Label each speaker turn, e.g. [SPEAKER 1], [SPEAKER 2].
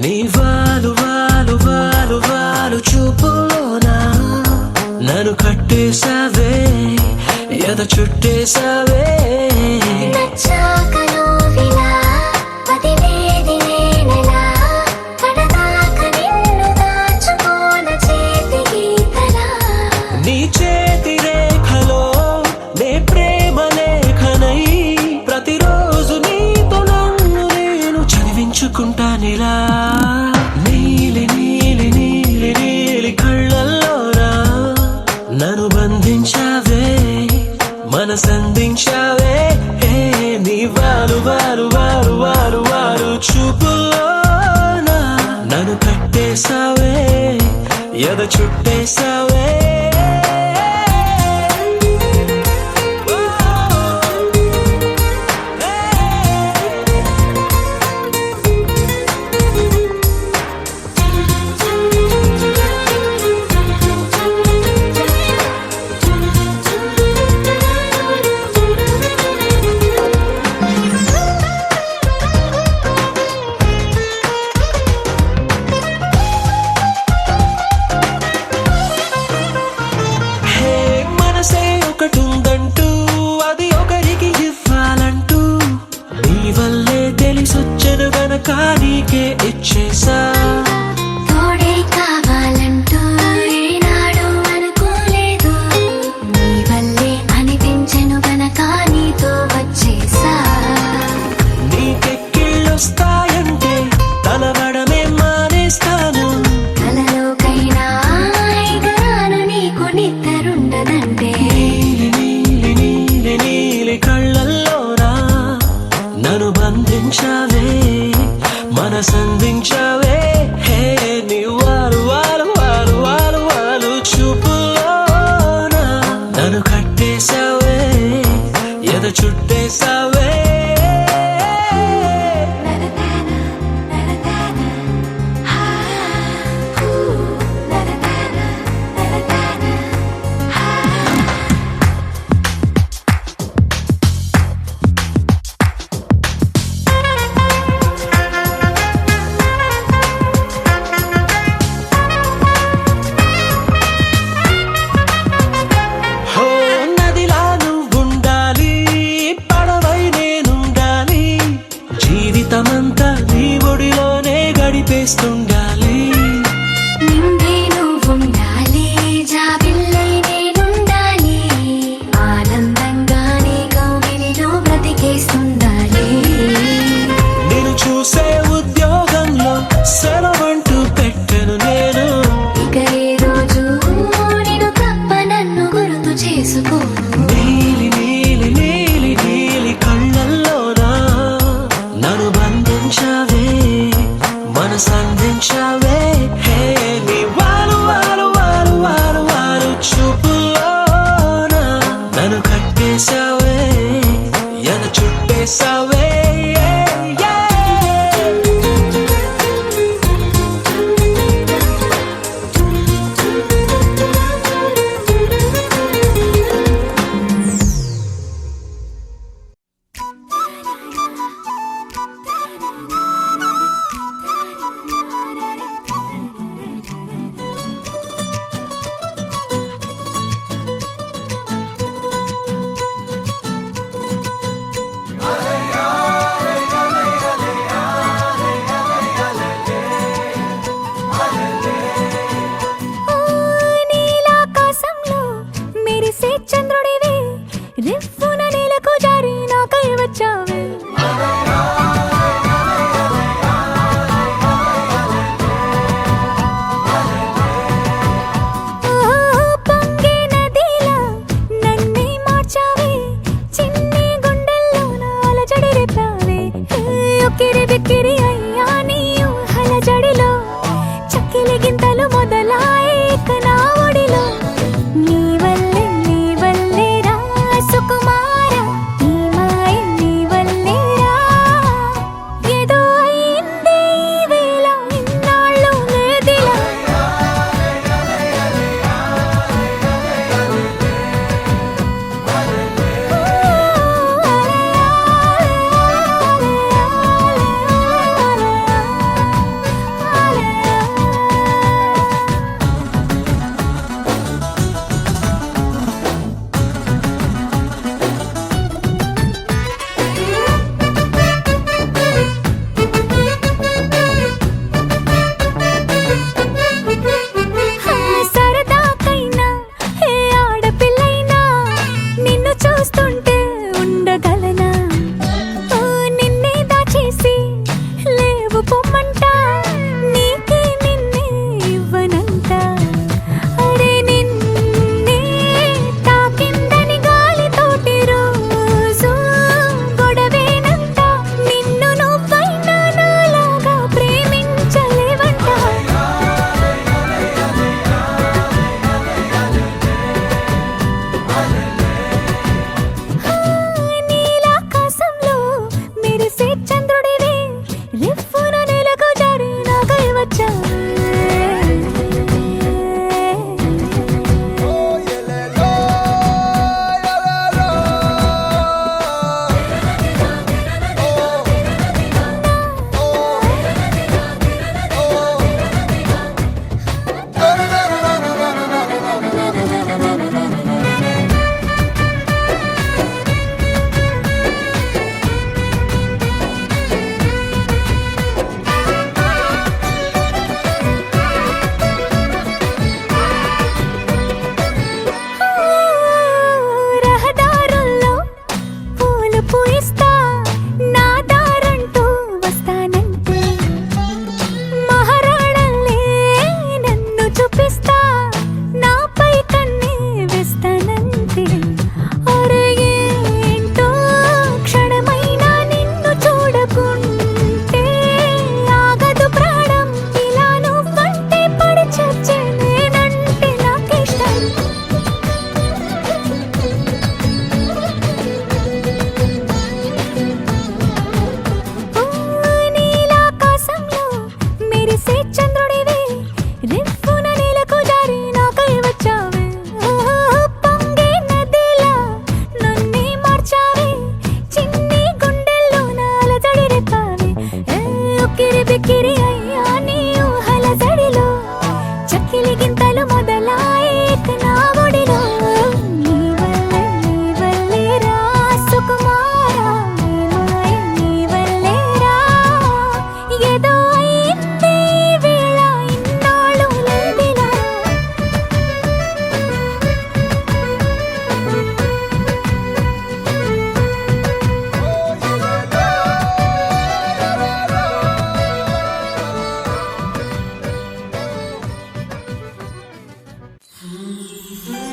[SPEAKER 1] నీ వాలు వాలు వాలు వాలు చూపులోనా నన్ను కట్టేసావే ఎద చుట్టేసావే నీ చేతి రేఖలో నే ప్రేమ లేఖనై ప్రతిరోజు నీతో నన్ను నేను చదివించుకుంటానిలా నీలి నీలి నీలి నీలి కళ్ళల్లోనా నన్ను బంధించావే మనసందించావే నీ వాలు వాలు వాలు వాలు వాలు చూపులోనా నన్ను కట్టేసావే ఎద చుట్టేసావే ఒకటుందంటూ అది ఒకరికి ఇవ్వాలంటూ నీ వల్లే తెలిసొచ్చను గనక నీకే ఇచ్చేసా
[SPEAKER 2] తోడే కావాలంటూ ఏనాడు అనుకోలేదు నీ వల్లే అనిపించెను గనక నీతో వచ్చేసా
[SPEAKER 1] నీకెక్కిళ్ళొస్తాయంటే తలవడమే మానేస్తాను
[SPEAKER 2] కలలోకైనా ఎగరాను నీకు నిద్రుండదంటే
[SPEAKER 1] కళ్ళల్లోనా నన్ను బంధించావే మనసందించావే నీ వారు వారు వారు వారు వారు చూపులోనా నన్ను కట్టేసావే ఎద చుట్టేసావే జీవితమంతా నీ ఒడిలోనే గడిపేస్తుండాలి
[SPEAKER 2] నిండే నువ్వుండాలి జాబిల్లై నేనుండాలి ఆనందంగా నీ కౌగిలిలో బ్రతికేస్తుండాలి
[SPEAKER 1] నేను చూసే ఉద్యోగంలో సెలవంటూ పెట్టను నేను
[SPEAKER 2] ఇక ఏ రోజు నేను తప్ప నన్ను గుర్తు చేసుకోను
[SPEAKER 1] నీలి నీలి నీలి నీలి కళ్ళల్లోనా నన్ను బంధించావే మనసందించావే నీ వాలు వాలు వాలు వాలు వాలు చూపులోనా నన్ను కట్టేసావే ఎద చుట్టేసావే
[SPEAKER 2] ఆ